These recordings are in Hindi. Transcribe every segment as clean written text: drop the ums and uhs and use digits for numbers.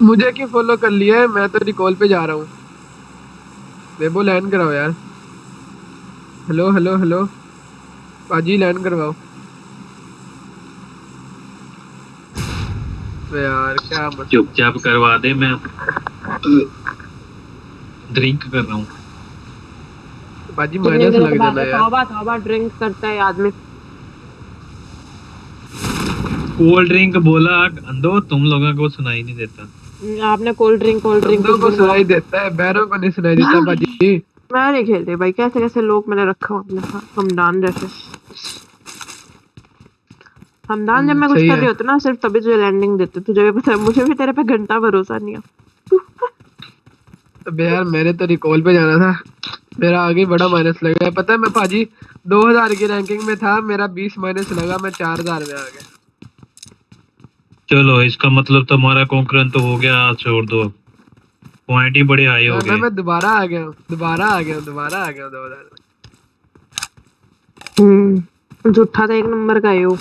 मुझे क्यों फॉलो कर लिया है? मैं तो रिकॉल पे जा रहा हूँ। बेबो लैंड कराओ यार। Hello hello hello. पाजी लैंड करवाओ। अबे यार क्या मसला। चुपचाप करवा दे, मैं ड्रिंक कर रहा हूँ। पाजी कितने माइनस दिनों के लग बाद जाना है? यार। तौबा तौबा, ड्रिंक करता है आदमी। कोल्ड ड्रिंक बोला अंधो, तुम लोगों को सुनाई नहीं देता। आपने कोल्ड ड्रिंक बंदों कुछ को भी नहीं सुनाई बोला। देता है, बैरों को नहीं सुनाई देता पाजी। मैं नहीं खेलती भाई, कैसे कैसे लोग मैंने रखा हूँ अपने साथ, हमदान जैसे। हमदान जब मैं कुछ सही कर है। रही होती ना, सिर्फ तभी तुझे लैंडिंग देते। तुझे भी पता है, मुझे भी तेरे पे घंटा भरोसा नहीं है। अबे यार मैंने तो रिकॉल पे जाना था। मेरा आगे बड़ा माइनस लगा है, पता है मैं पाजी 2000 की रैंकिंग में था, मेरा 20 माइनस लगा, मैं 4000 में आ गया। चलो, इसका मतलब तुम्हारा कॉन्करेंट तो हो गया, छोड़ दो। पॉइंट ही बड़े हाई हो ना गए। मैं दोबारा आ गया हूँ, दोबारा आ गया हूँ, दोबारा आ गया हूँ 2000 में। झूठा था एक नंबर का यो।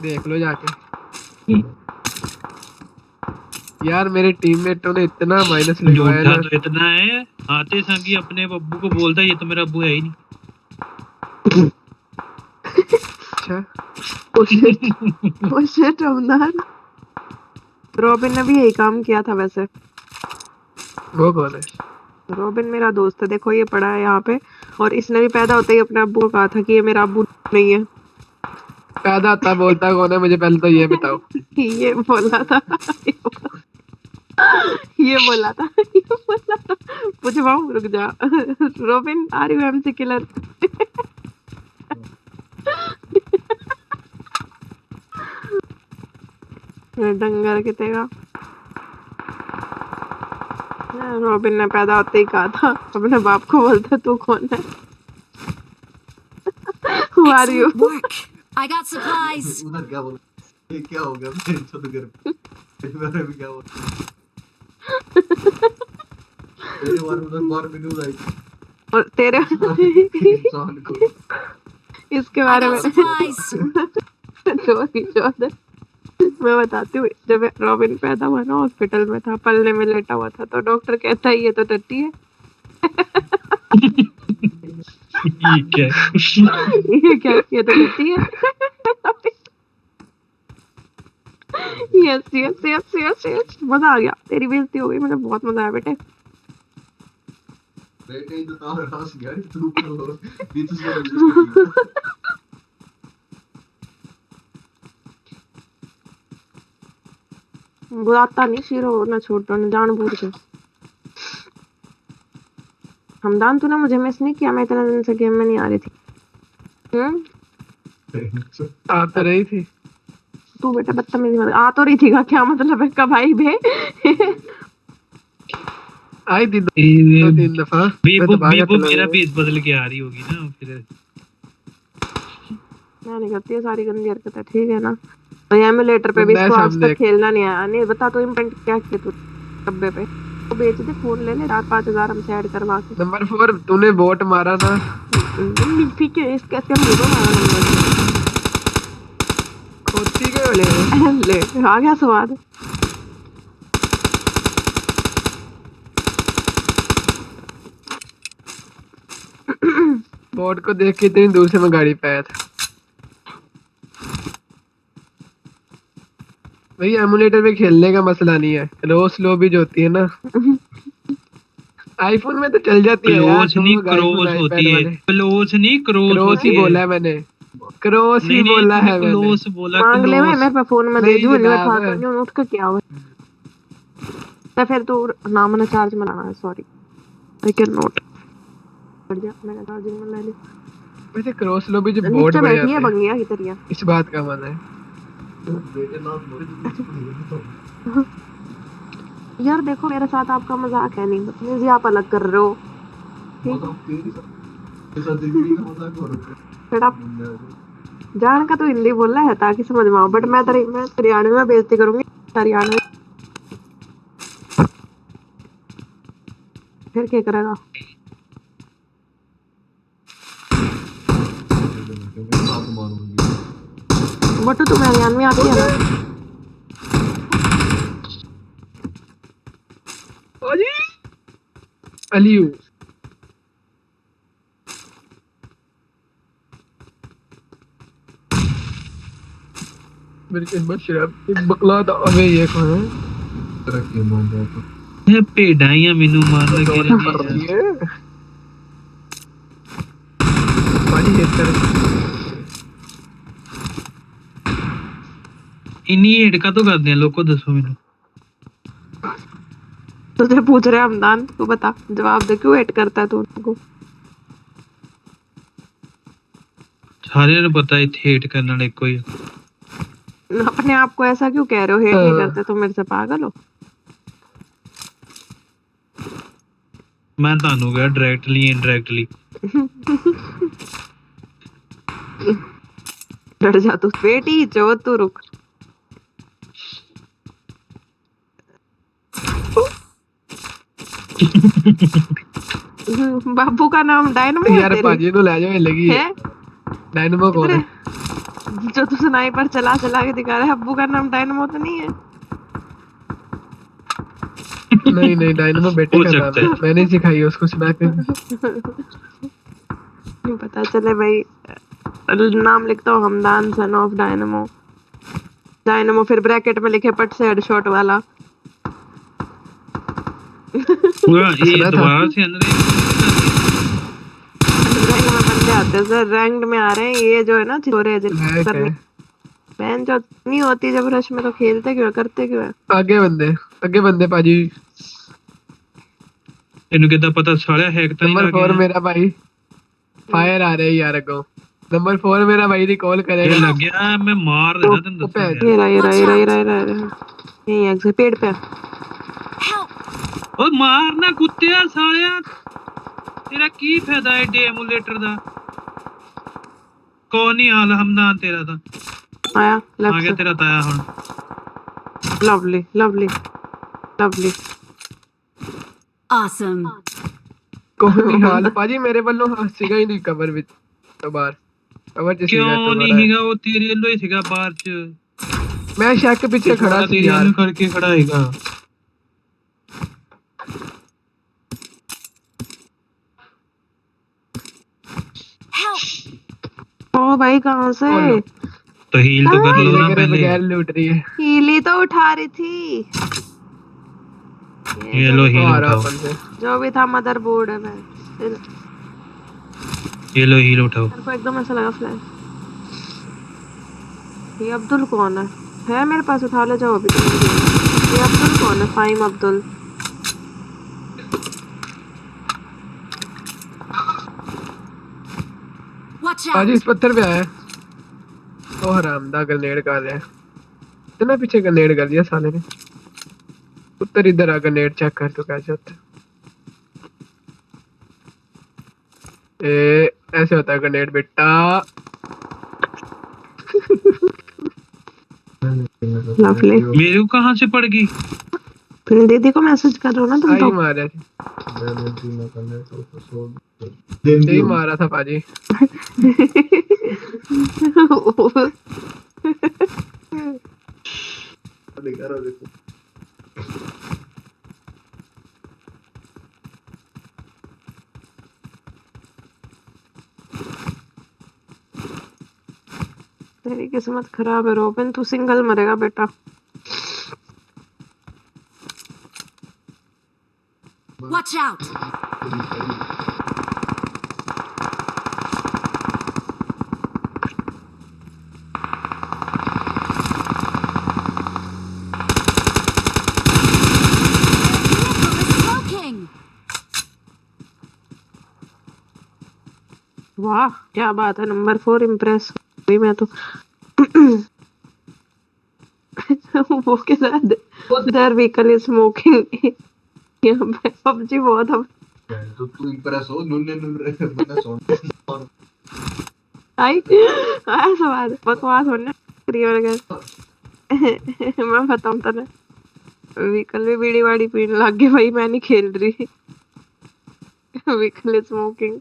देख लो जाके। यार मेरे टीममेटों ने इतना माइनस लगवाया झूठा ना। तो इतना है, आते संगी अपने अब्बू को बोलता ये तो मेरा अब्बू है ही नहीं। अच्छा। Oh shit Hamdan. रॉबिन ने भी यही काम किया था वैसे। वो कौन है? रॉबिन मेरा दोस्त है, देखो ये पड़ा है यहाँ पे। और इसने भी पैदा होते ही अपने अब्बू को कहा था कि ये मेरा अब्बू नहीं है। पैदा आता बोलता कौन है, मुझे पहले तो ये बताओ। ये बोला था। ये बोला था, ये बोला था। पूछवाऊं, रुक जा। Robin, are you MC killer? डंगर कितेगा। रॉबिन ने पैदा होते ही कहा था अपने बाप को, बोलता तू कौन है? Who are you? Excellent work. I got supplies. उधर क्या बोल, ये क्या हो गया मेरे तो घर मेरे भी क्या बोल मेरे बार में न्यूज़ आई और तेरे इंसान को इसके I बारे में got supplies. चोरी। मैं बताती हूँ, जब रॉबिन पैदा हुआ ना, हॉस्पिटल में था, पलने में लेटा हुआ था, तो डॉक्टर कहता है ये तो टट्टी है। ठीक है। ये क्या, ये तो टट्टी है। Yes yes yes yes yes, मजा आ गया। तेरी बेइज्जती हो गई, मुझे बहुत मजा आया बेटे। बेटे ही तो तार हंस गया तू को बीच से बुलाता नहीं शिरो ना छोटो ने जानबूझ के। हमदान, तूने मुझे मिस नहीं किया? मैं इतने दिन से गेम में नहीं आ रही थी। आ तो रही थी। तू बेटा बदतमीजी मत, आ तो रही थी का क्या मतलब है? कब आई बे? आई थी 2-3 दफा। मैं बीबू तो भागा बीबू चला मेरा गया। भी बदल के आ रही होगी ना फिर। मैं नहीं करती है सारी गंदी हरकतें, ठीक है ना? और एमुलेटर पे भी बंदा है इसको आज सामने तक एक। खेलना नहीं आया। नहीं बता, तो इम्पेंट क्या किया तू डब्बे पे? तो बेच दे, फोन ले ले, 4-5 हजार हम से ऐड करवा के। नंबर 4 तूने वोट मारा ना। ठीक है, इसके इसके मुंह पे मारा नंबर। खोती के वाले ले आ गया स्वाद। वोट को देख के इतनी दूर से मैं गाड़ी पे आया था। भाई एमुलेटर पे खेलने का मसला नहीं है, लो स्लो भी जो होती है ना, आईफोन में तो चल जाती है यार। क्लोज तुम नहीं लोग आईफोन क्रॉस होती आईपैड है, वाले। क्लोज नहीं क्रॉस क्रॉस ही होती है। बोला है मैंने, क्रॉस ही नहीं नहीं, बोला तूने है मैंने। क्लोज बोला, मांग ले भाई, क्लोज। मेरे पे फोन में दे नहीं दूं, इनमें जनाब। था तो नहीं, उठ के क्या हुआ? तो फिर तू ना, मैंने चार्ज में लाना है, सॉरी आई कैन नॉट। बढ़ जा, मैंने चार्जिंग में ले ली। वैसे क्रॉस लो भी जो बोर्ड नीचे बढ़ बैठी है जाते हैं, बंगिया की तरह। इस बात का मन है। बेटे ना बोले तो बीच में यार देखो, मेरे साथ आपका मजाक है नहीं, बदतमीजी आप अलग कर रहे हो। मजाक तेरी साथ जिंदगी का मजाक हो रहा Shut up। है जान का तो हिंदी बोल रहा है ताकि समझ में आओ, बट मैं हरियाणवी में बेइज्जती करूंगी। हरियाणवी फिर क्या करेगा? साथ मारूंगी बट तुम्हें हरियाणवी आती है ना? अलियू मेरी किस्मत शराब एक बकला था। अबे ये कौन है? तरह की मान रहा तो ये पेड़ाइयां मेनू मार लगे दौड़ कर रही है पाजी हिट कर। इन्हीं हेड का तो करते हैं लोग को, दसो मेनू। तुझे पूछ रहे हमदान, तू बता जवाब दे, क्यों वेट करता है तू उनको? सारे ने पता है हेट करने वाले कोई। अपने आप को ऐसा क्यों कह रहे हो? हेट नहीं करते तो मेरे से पागल हो? मैं तानू गया डायरेक्टली इनडायरेक्टली। डर जा तू बेटी, जो तू रुक। बाबू का नाम डायनमो है यार तेरे? पाजी तो ले जाओ लगी है। है डायनमो कौन है? जो तू स्नाइपर चला चला के दिखा रहा है, अब्बू का नाम डायनमो तो नहीं है? नहीं नहीं डायनमो बेटे हो का नाम सकता है, है। मैंने सिखाई है उसको स्नाइपर। नहीं पता चले भाई। नाम लिखता हूँ Hamdan son of dynamo. Dynamo फिर ब्रैकेट में लिखे पट से हेडशॉट वाला। पूरा ये सुना था। दोबारा से अंदर रैंक में बंदे आते हैं सर, रैंक में आ रहे हैं ये जो है ना छोरे है करने। बहन जो नहीं होती जब रश में, तो खेलते क्यों है, करते क्यों है? आगे बंदे पाजी। इन्हें कितना पता सारा हैक तो नहीं नंबर 4 लगे। मेरा भाई फायर आ रहे हैं यार अगो। नंबर 4 मेरा भाई रिकॉल ये करेगा। लग गया, मैं मार देना तुम दसो यार। ये रहा ये रहा ये रहा ये रहा ये रहा, ये रहा। यहीं है पेड़ पे। Help! ओ मारना कुत्तिया सालिया, तेरा की फायदा है डेमोलेटर दा? कौन ही हाल हमदान तेरा था। आया आ गया लेफ्ट तेरा ताया हुन। से। Lovely lovely lovely. Awesome. कोई हाल पाजी मेरे वालों सीगा ही नहीं कवर विच तो बार कवर जिस क्यों नहीं हिगा वो तेरे लो ही सिगा बाहर च। मैं शक के पीछे खड़ा सी तेरे यार। लो करके खड़ा हैगा। Help! ओ भाई कहाँ से? बोलो। तो हील तो कर लो मेरे ना घर पहले। बगैर लूट रही है। हीली तो उठा रही थी। ये लो तो हील आ रहा उठाओ, अपन से। जो भी था मदरबोर्ड है। मैं ये लो हील उठाओ। मेरे को एकदम ऐसा लगा फ्लैश। ये अब्दुल कौन है मेरे पास? उठा ले जाओ अभी तो। ये अब्दुल कौन है? फाइम अब्दुल। Watch पाजी out! इस पत्थर पे आया है। ओ हरामदा ग्रेनेड कर रहा है। इतना पीछे ग्रेनेड कर दिया साले ने। उत्तर इधर आ, ग्रेनेड चेक कर तो कैसे होता है। ऐसे होता है ग्रेनेड बेटा। लवली। मेरे को कहाँ से पड़ गई? फिर दीदी को मैसेज कर रहे हो ना तुम आई तो। मारा मैंने टीम करने तो सो यही मारा था पाजी। दिखा रहा देखो तेरी किस्मत खराब है रोबिन, तू सिंगल मरेगा बेटा। Watch out! Smoking! वाह क्या बात है, नंबर 4 इम्प्रेस हुई मैं तो। वो के साथ देयर व्हीकल इज स्मोकिंग। यहाँ पे पबजी बहुत अब तो तू इम्प्रेस हो नुन्ने नुन्ने बंदा सोन आई आया सवाल बकवास होने फ्री वगैरह। मैं बताऊं तने व्हीकल में बीड़ी वाड़ी पीने लग गई भाई, मैं नहीं खेल रही। Vehicle is smoking.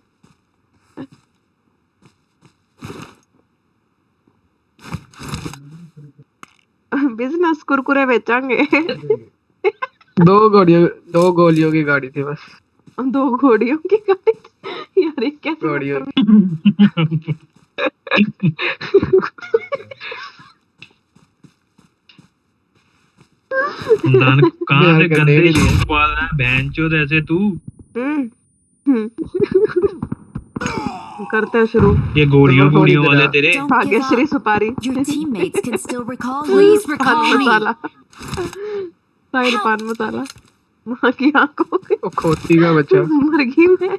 Business Kurkure बेचांगे। दो गोलियों की गाड़ी थी बस। दो घोड़ियों की गाड़ी यार ये कैसे घोड़ियों मतलब? नानक कहाँ यार से करने गंदे भी नहीं है। शब्द बोल रहा है बहनचोद ऐसे तू। हम्म, हम्म। करते हैं शुरू। ये घोड़ियों नंबर 4 घोड़ियों इधर वाले आ। तेरे। Don't give Bhagyashree up. सुपारी Your teammates can still recall you. Please पान recall me. मसाला साइड पान मसाला माँ की आंखों के ओ खोती का बच्चा। मुर्गी में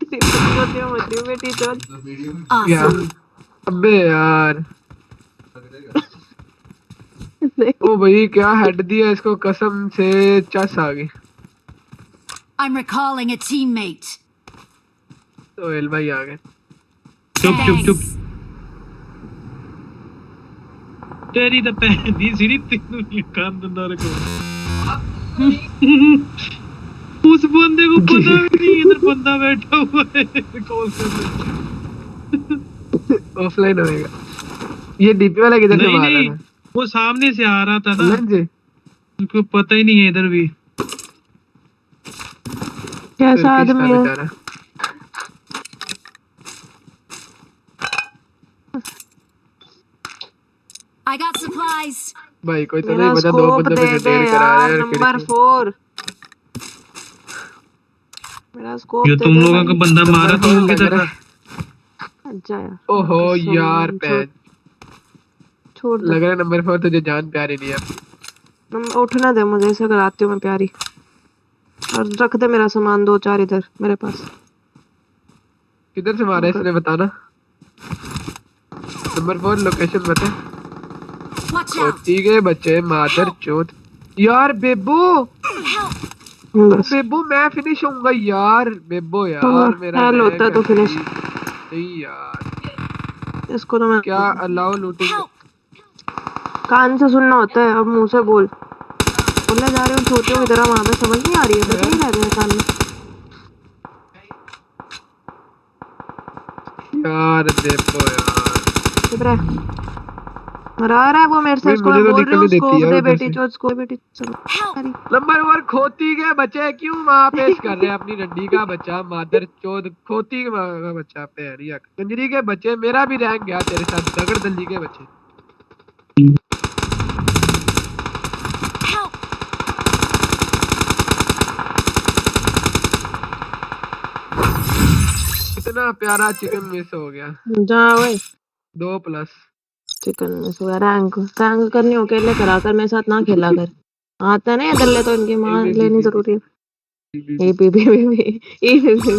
तेरी बच्चियों मछली बेटी चल तो वीडियो में यार Awesome. अबे यार लग रहेगा। नहीं ओ भाई क्या हेड दिया इसको कसम से चस आ गई। I'm recalling a teammate. Sohail भाई आ गए। चुप चुप चुप। Thanks. तेरी तो पहली सीढ़ी तेनू नहीं कान दंदा रखो। उस बंदे को पता भी नहीं इधर बंदा बैठा हुआ है कॉल कर। ऑफलाइन होएगा। ये डीपी वाला किधर से नहीं मार रहा नहीं था? वो सामने से आ रहा था ना ऑनलाइन से? उसको पता ही नहीं है इधर भी। कैसा तुर्किश था आदमी है बेचारा। I got supplies. भाई कोई तो मेरा नहीं पता दो स्कोप बंदों दे पे दे डेढ़ करा रहे यार हैं नंबर खिड़की। 4 मेरा स्कोप जो दे तुम दे लोगों भाई। को बंदा मारा तो वो लग किधर रहा अच्छा था। यार ओहो कसम, यार पैन छोड़ दे लग रहा है नंबर 4 तुझे जान प्यारी नहीं है। उठना दे मुझे ऐसे कराती हूँ मैं प्यारी और रख दे मेरा सामान 2-4 इधर मेरे पास किधर से मारा इसने बताना। नंबर 4 लोकेशन बता। Watch out. खोती के बच्चे मादर चोत। यार बेबो Help. बस बेबो मैं फिनिश होऊंगा यार। बेबो यार मेरा हेल रैंक होता है तो है फिनिश भाई। नहीं यार इसको तो मैं क्या अलाउ लूटिंग। Help. कान से सुनना होता है अब मुंह से बोल बोलने जा रहे हो छोटियों की तरह वहां पे समझ नहीं आ रही है बस नहीं रह रहे हैं कान में यार बेबो यार चुप रह मरा रहा है वो मेरे से भाई इसको मुझे मैं तो बोल रही हूँ निकलने देती स्कोप यार दे उधर बेटी से। चो स्कोप बेटी चलो Help. अरे नंबर 1 खोती के बच्चे क्यों वहां पेश कर रहे हैं अपनी रंडी का बच्चा मादर चोद खोती के माँ का बच्चा पैरिया कंजरी के बच्चे मेरा भी रैंक गया तेरे साथ दगड़ दल्ली के बच्चे। Help. इतना प्यारा चिकन मिस हो गया। जा ओए 2+ चिकन में सोया रैंक रैंक करनी हो अकेले करा कर मेरे साथ ना खेला कर आता है ना ये दल्ले तो इनकी मां लेनी जरूरी है A B B B A B B